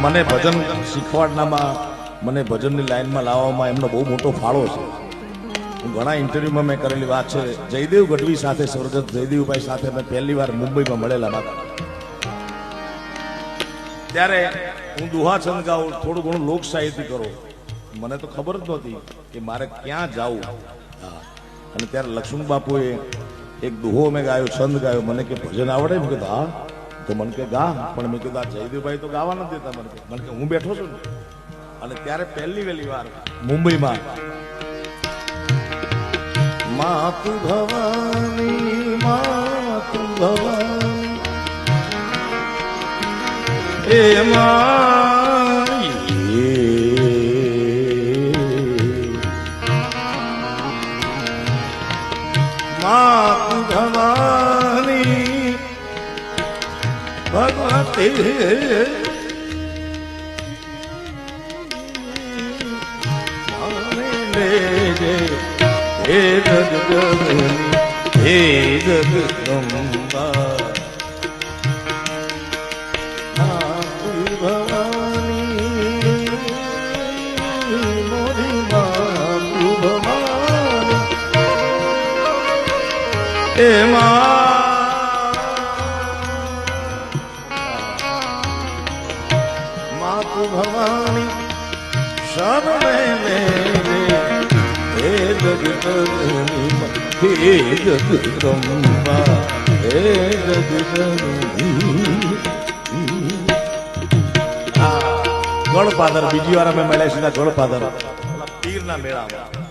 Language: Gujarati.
મને ભજન શીખવાડનામાં મને ભજનની લાઈનમાં લાવવામાં એમનો બહુ મોટો ફાળો છે. હું ઘણા ઇન્ટરવ્યુમાં મેં કરેલી વાત છે. જયદેવ ગઢવી સાથે, સ્વર્ગસ્થ જયદેવભાઈ સાથે મેં પહેલી વાર મુંબઈમાં મળેલા હતા. ત્યારે હું દુહા છંદ ગાઉં, થોડું ઘણું લોક સાહિત્ય કરું. મને તો ખબર જ નહોતી કે મારે ક્યાં જવું. અને ત્યારે લક્ષ્મણ બાપુએ એક દુહો મેં ગાયો, છંદ ગાયો. મને કે ભજન આવડે? મેં કીધું હા. તો મને કે ગા. પણ મેં કીધું આ જયદેવભાઈ તો ગાવા નથી દેતા. મને કે હું બેઠો છું ને. અને ત્યારે પહેલી વહેલી વાર મુંબઈમાં માતુ ભવાની, માતુ ભવાની એ માતુ ભવાની ભગવતી હે જગદંબા, હે જગદંબા માતુ ભવાની, મોરી માતુ ભવાની એ માતુ ભવાની શરણે મેરે હે જગદંબા, હે જગદંબા, હે જગદંબા. ગળપાદર બીજી વાર અમે મળ્યા છીએ. ગળપાદર પીરના મેળામાં